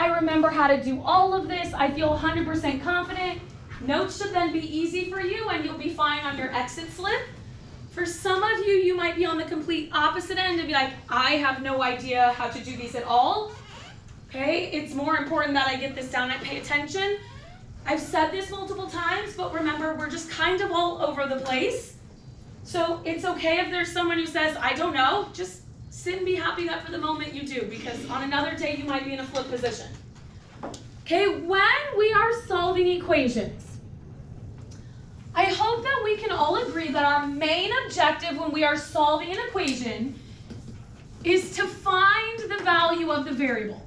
I remember how to do all of this. I feel 100% confident. Notes should then be easy for you and you'll be fine on your exit slip. For some of you, you might be on the complete opposite end and be like, I have no idea how to do these at all. Okay, it's more important that I get this down and pay attention. I've said this multiple times, but remember, we're just kind of all over the place. So it's okay if there's someone who says, I don't know, just sit and be happy that for the moment you do, because on another day you might be in a flip position. Okay, when we are solving equations, I hope that we can all agree that our main objective when we are solving an equation is to find the value of the variable.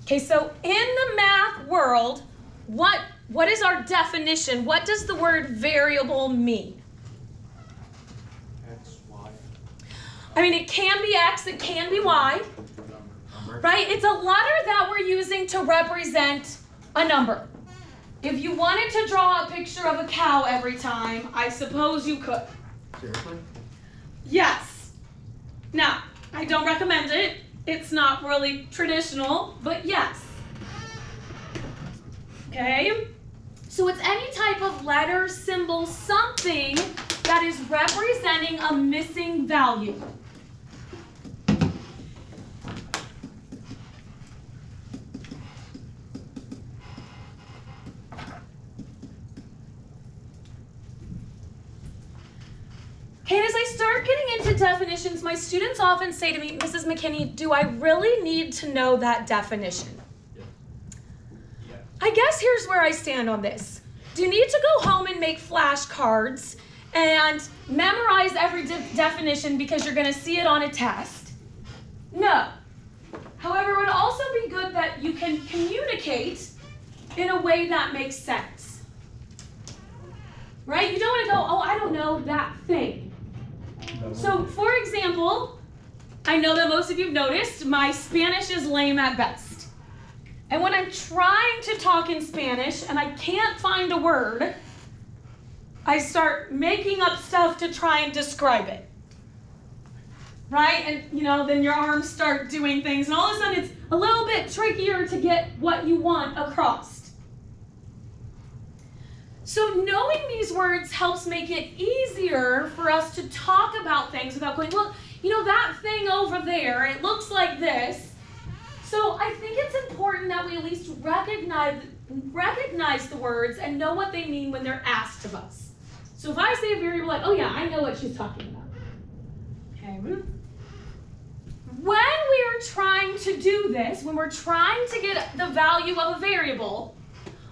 Okay, so in the math world, what is our definition? What does the word variable mean? X, Y. I mean, it can be X, it can be Y, right? It's a letter that we're using to represent a number. If you wanted to draw a picture of a cow every time, I suppose you could. Seriously? Yes. Now, I don't recommend it. It's not really traditional, but yes. Okay? So it's any type of letter, symbol, something that is representing a missing value. Okay, as I start getting into definitions, my students often say to me, Mrs. McKinney, do I really need to know that definition? Yeah. I guess here's where I stand on this. Do you need to go home and make flashcards and memorize every definition because you're going to see it on a test? No. However, it would also be good that you can communicate in a way that makes sense. Right? You don't want to go, oh, I don't know that thing. So, for example, I know that most of you have noticed my Spanish is lame at best. And when I'm trying to talk in Spanish and I can't find a word, I start making up stuff to try and describe it. Right? And, then your arms start doing things, and all of a sudden it's a little bit trickier to get what you want across. So knowing these words helps make it easier for us to talk about things without going, well, that thing over there, it looks like this. So I think it's important that we at least recognize the words and know what they mean when they're asked of us. So if I say a variable like, oh yeah, I know what she's talking about. Okay. When we are trying to do this, when we're trying to get the value of a variable,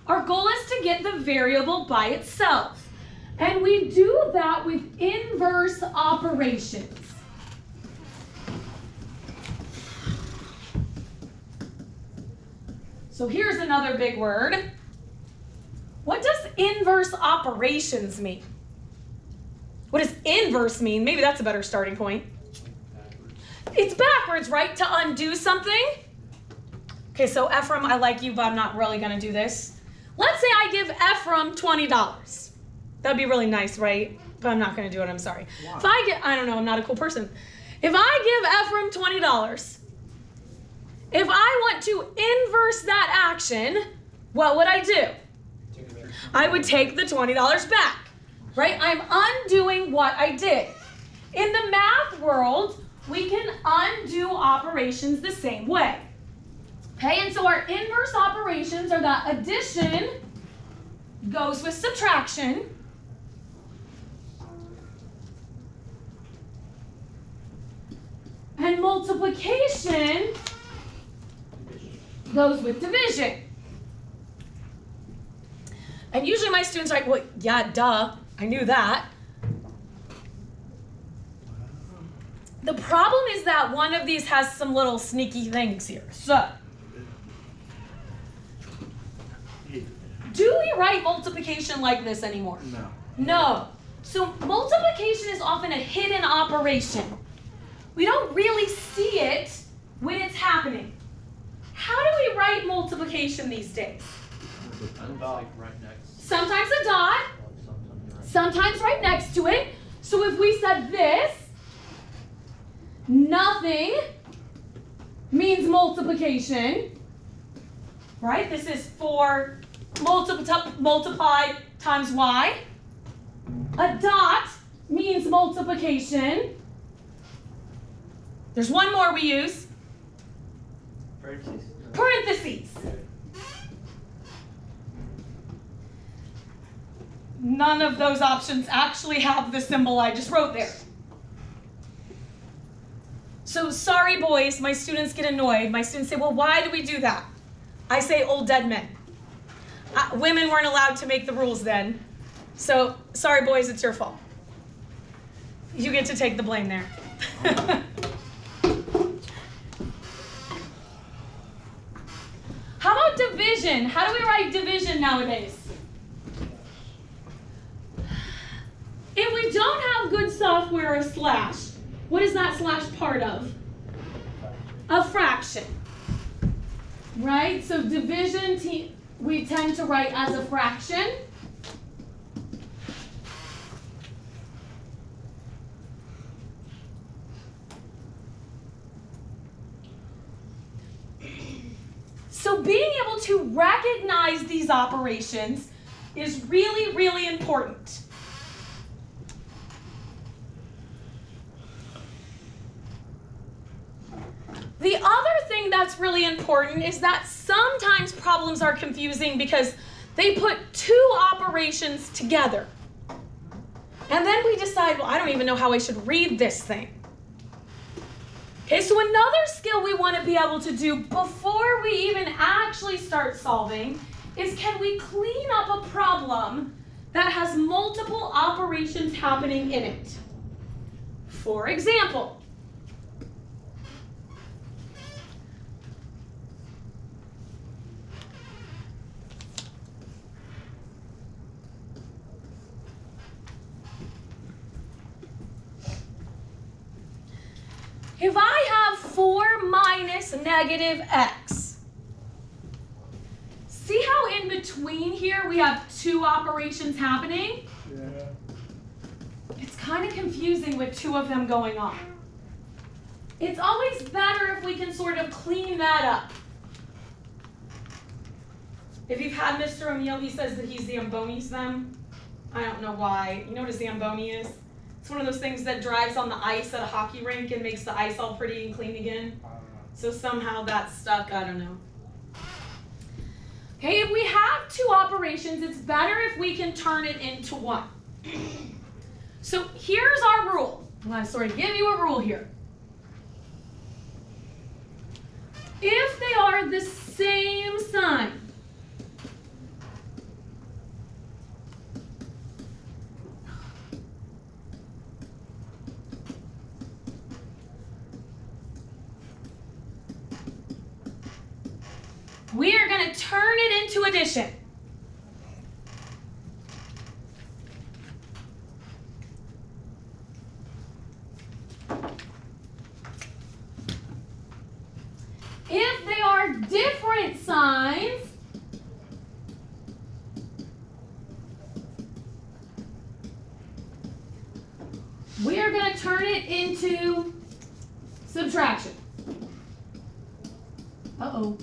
our goal is to get the variable by itself. And we do that with inverse operations. So here's another big word. What does inverse operations mean? What does inverse mean? Maybe that's a better starting point. It's backwards, right? To undo something. Okay, so Ephraim, I like you, but I'm not really going to do this. Let's say I give Ephraim $20. That'd be really nice, right? But I'm not going to do it, I'm sorry. Why? I don't know, I'm not a cool person. If I give Ephraim $20, if I want to inverse that action, what would I do? I would take the $20 back, right? I'm undoing what I did. In the math world, we can undo operations the same way. Okay, and so our inverse operations are that addition goes with subtraction. And multiplication goes with division. And usually my students are like, well, yeah, duh, I knew that. The problem is that one of these has some little sneaky things here. So, do we write multiplication like this anymore? No. No. So multiplication is often a hidden operation. We don't really see it when it's happening. How do we write multiplication these days? A dot right next. Sometimes a dot. sometimes right next to it. So if we said this, nothing means multiplication, right? This is 4 multiplied times y. A dot means multiplication. There's one more we use. Parentheses. None of those options actually have the symbol I just wrote there. So sorry boys, my students get annoyed. My students say, well, why do we do that? I say old dead men. Women weren't allowed to make the rules then. So sorry boys, it's your fault. You get to take the blame there. How about division? How do we write division nowadays? If we don't have good software or slash, what is that slash part of? A fraction. Right? So division we tend to write as a fraction. So being able to recognize these operations is really, really important. The other thing that's really important is that sometimes problems are confusing because they put two operations together. And then we decide, well, I don't even know how I should read this thing. Okay, so another skill we want to be able to do before we even actually start solving is, can we clean up a problem that has multiple operations happening in it? For example, if I have 4 minus negative x, see how in between here we have two operations happening? Yeah. It's kind of confusing with two of them going on. It's always better if we can sort of clean that up. If you've had Mr. O'Neill, he says that he zambonis them. I don't know why. You know what a zamboni is? It's one of those things that drives on the ice at a hockey rink and makes the ice all pretty and clean again. So somehow that's stuck, I don't know. Okay, if we have two operations, it's better if we can turn it into one. So here's our rule. I'm going to sort of give you a rule here. If they are the same sign, we are going to turn it into addition. If they are different signs, we are going to turn it into subtraction. Uh-oh.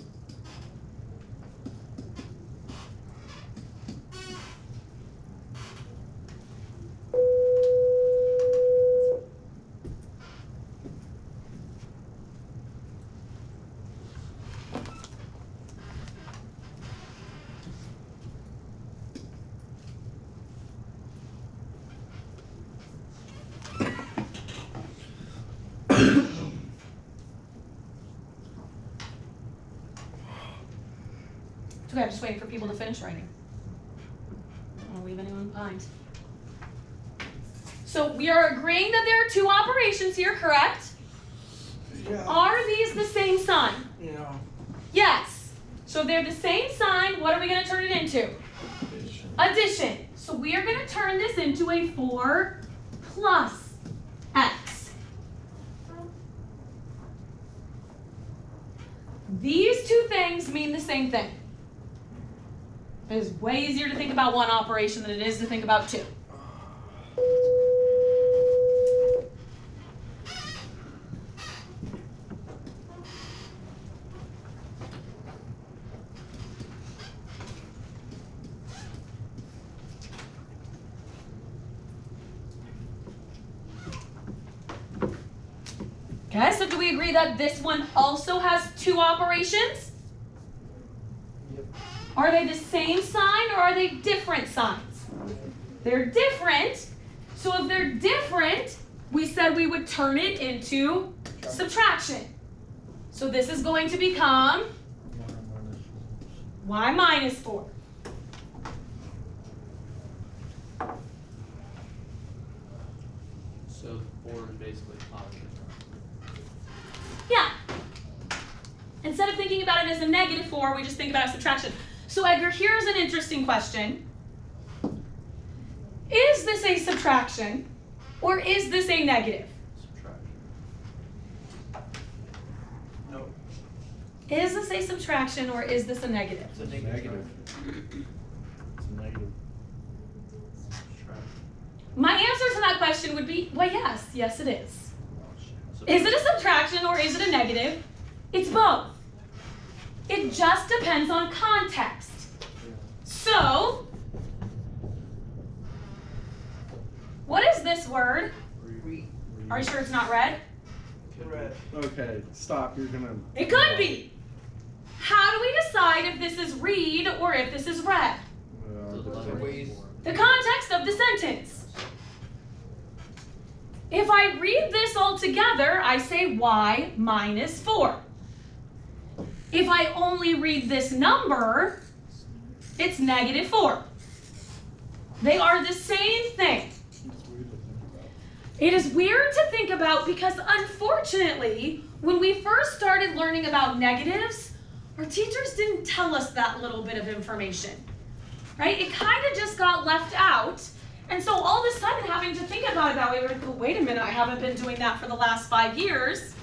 Okay, I'm just waiting for people to finish writing. I don't want to leave anyone behind. So we are agreeing that there are two operations here, correct? Yeah. Are these the same sign? Yeah. Yes. So if they're the same sign, what are we going to turn it into? Addition. Addition. So we are going to turn this into a 4 plus x. These two things mean the same thing. It is way easier to think about one operation than it is to think about two. Okay, so do we agree that this one also has two operations? Yep. Are they the same sign or are they different signs? They're different. So if they're different, we said we would turn it into subtraction. So this is going to become y minus 4. So 4 is basically positive. Yeah. Instead of thinking about it as a negative 4, we just think about a subtraction. So Edgar, here's an interesting question. Is this a subtraction or is this a negative? Subtraction. No. Is this a subtraction or is this a negative? It's a negative. It's a negative. Subtraction. My answer to that question would be, well, yes it is. So Is it a subtraction or is it a negative? It's both. It just depends on context. So, what is this word? Are you sure it's not red? Red. Okay, stop. You're gonna. It could be. How do we decide if this is read or if this is read? the Uh, letter ways. 4. The context of the sentence. If I read this all together, I say y minus 4. If I only read this number, it's negative 4. They are the same thing. It is weird to think about because unfortunately, when we first started learning about negatives, our teachers didn't tell us that little bit of information, right? It kind of just got left out. And so all of a sudden having to think about it that way, we're like, oh, wait a minute, I haven't been doing that for the last 5 years.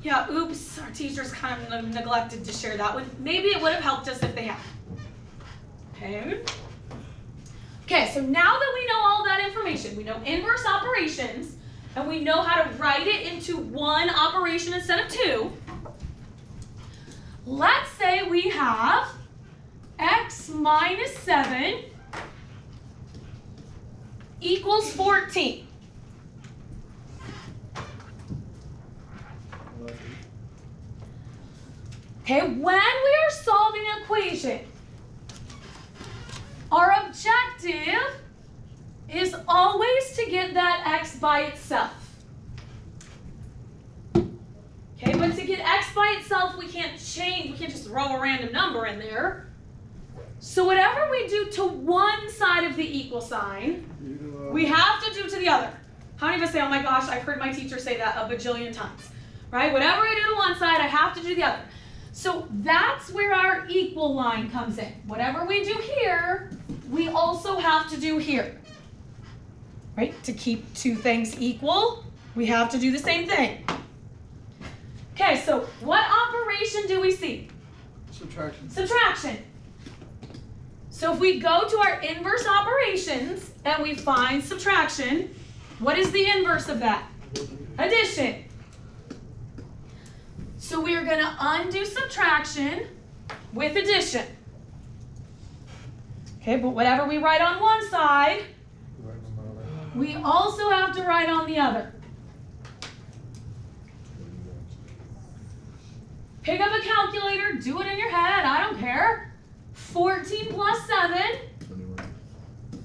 Yeah, oops, our teachers kind of neglected to share that with. Maybe it would have helped us if they had. Okay. Okay, so now that we know all that information, we know inverse operations, and we know how to write it into one operation instead of two, let's say we have x minus 7 equals 14. Okay, when we are solving an equation, our objective is always to get that x by itself. Okay, but to get x by itself, we can't just throw a random number in there. So whatever we do to one side of the equal sign, we have to do to the other. How many of us say, oh my gosh, I've heard my teacher say that a bajillion times, right? Whatever I do to one side, I have to do the other. So that's where our equal line comes in. Whatever we do here, we also have to do here, right? To keep two things equal, we have to do the same thing. Okay, so what operation do we see? Subtraction. Subtraction. So if we go to our inverse operations and we find subtraction, what is the inverse of that? Addition. So we are going to undo subtraction with addition. Okay, but whatever we write on one side, we also have to write on the other. Pick up a calculator, do it in your head, I don't care. 14 plus 7,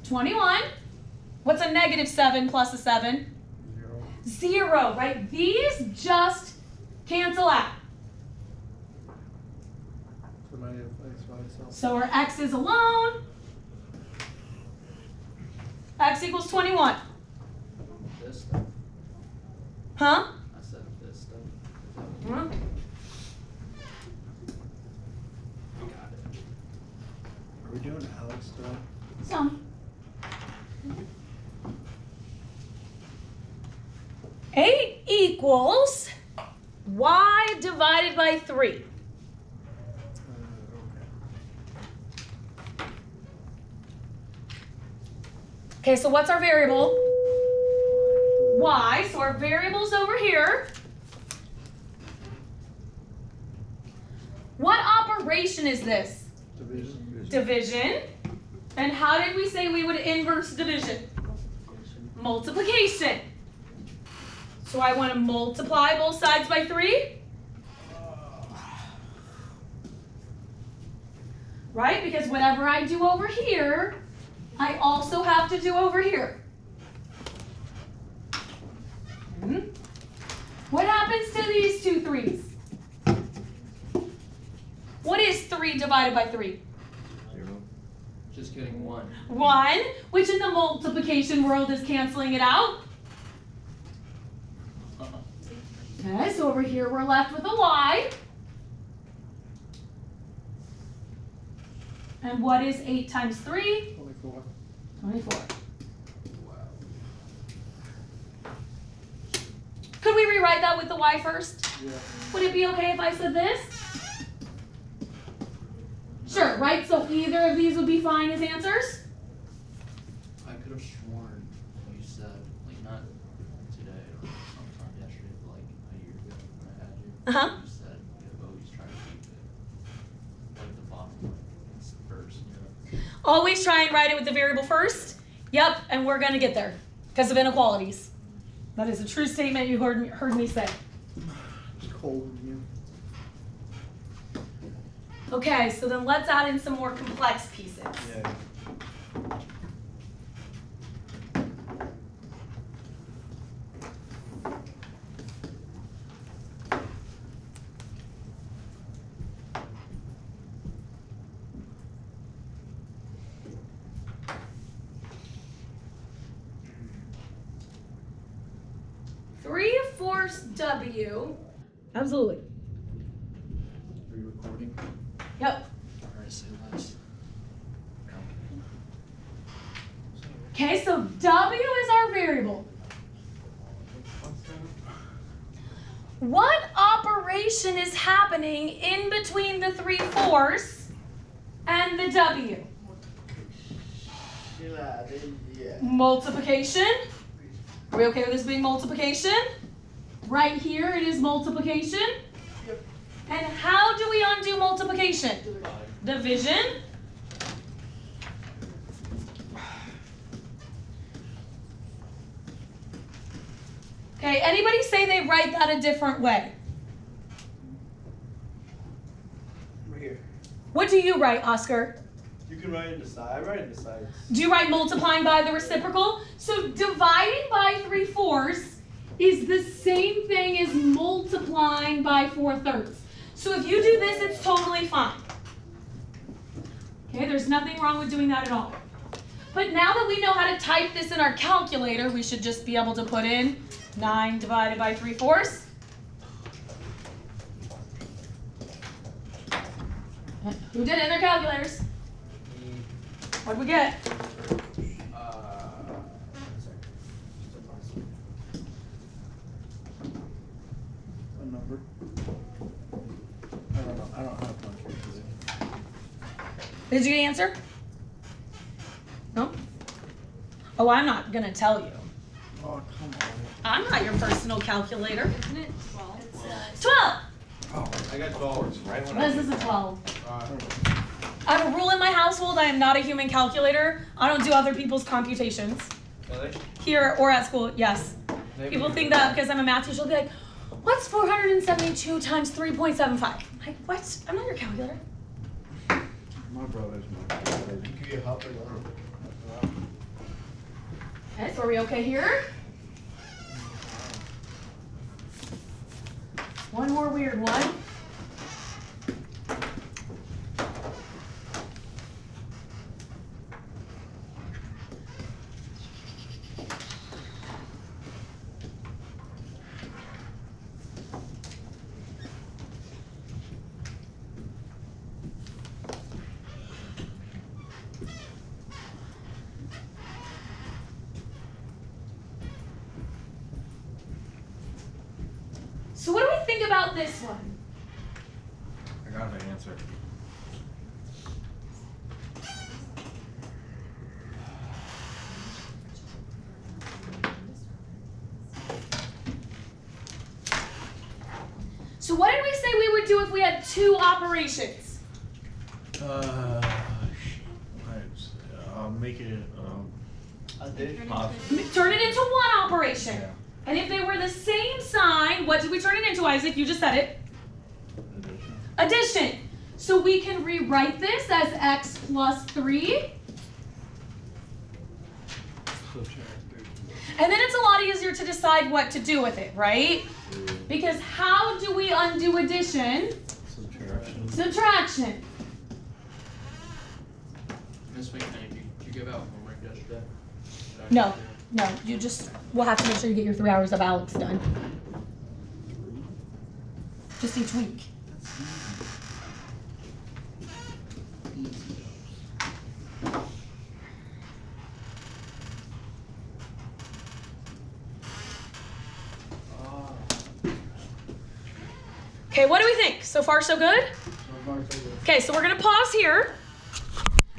21. What's a negative 7 plus a 7? 0, right? These just cancel out. So our x is alone. X equals 21. This stuff. Huh? I said this stuff. Huh? Got it. Are we doing Aleks stuff? Some. 8 equals y divided by 3. Okay, so what's our variable? Y. So our variable's over here. What operation is this? Division. Division. And how did we say we would inverse division? Multiplication. So I want to multiply both sides by 3. Right? Because whatever I do over here, I also have to do over here. What happens to these two 3's? What is 3 divided by 3? 0. Just getting 1. 1, which in the multiplication world is canceling it out. Okay, so over here we're left with a y. And what is 8 times 3? 24. 24. Wow. Could we rewrite that with the y first? Yeah. Would it be okay if I said this? Sure, right? So either of these would be fine as answers? I could have sworn you said, like, not today or sometime yesterday, but like a year ago when I had you. Uh-huh. You said you always try to keep it like the bottom line. It's the first, you know. Always try and write it with the variable first. Yep, and we're going to get there because of inequalities. That is a true statement you heard me say. It's cold in here. Okay, so then let's add in some more complex pieces. Yeah. Three-fourths W. Absolutely. Are you recording? Yep. Alright, say less. Okay, so W is our variable. What operation is happening in between the 3/4 and the W? Multiplication. Are we okay with this being multiplication? Right here it is multiplication. And how do we undo multiplication? Division. Okay, anybody say they write that a different way? Right here. What do you write, Oscar? You can write it aside. I write it aside. Do you write multiplying by the reciprocal? So dividing by 3/4 is the same thing as multiplying by 4/3. So if you do this, it's totally fine. Okay, there's nothing wrong with doing that at all. But now that we know how to type this in our calculator, we should just be able to put in 9 divided by 3/4. Who did it in their calculators? What did we get? A number. I don't know. I don't have much today. Did you get an answer? No? Oh, I'm not going to tell you. Oh, come on. I'm not your personal calculator. Isn't it 12? It's 12. Oh, I got 12 right when This is a 12. I. I have a rule in my household. I am not a human calculator. I don't do other people's computations. Really? Here or at school, yes. People think that because I'm a math teacher, they'll be like, what's 472 times 3.75? I'm like, what? I'm not your calculator. my brother's my brother. You can be a helper though. Okay, so are we okay here? One more weird one. So what do we think about this one? I got my answer. So what did we say we would do if we had two operations? I'll make it I did. Turn it into one operation. Yeah. And if they were the same sign, what did we turn it into, Isaac? You just said it. Addition. So we can rewrite this as x plus 3. And then it's a lot easier to decide what to do with it, right? Because how do we undo addition? Subtraction. Miss McKinney, did you give out homework yesterday? No, we'll have to make sure you get your 3 hours of Aleks done. Just each week. Okay, what do we think? So far, so good? So far, so good. Okay, so we're gonna pause here.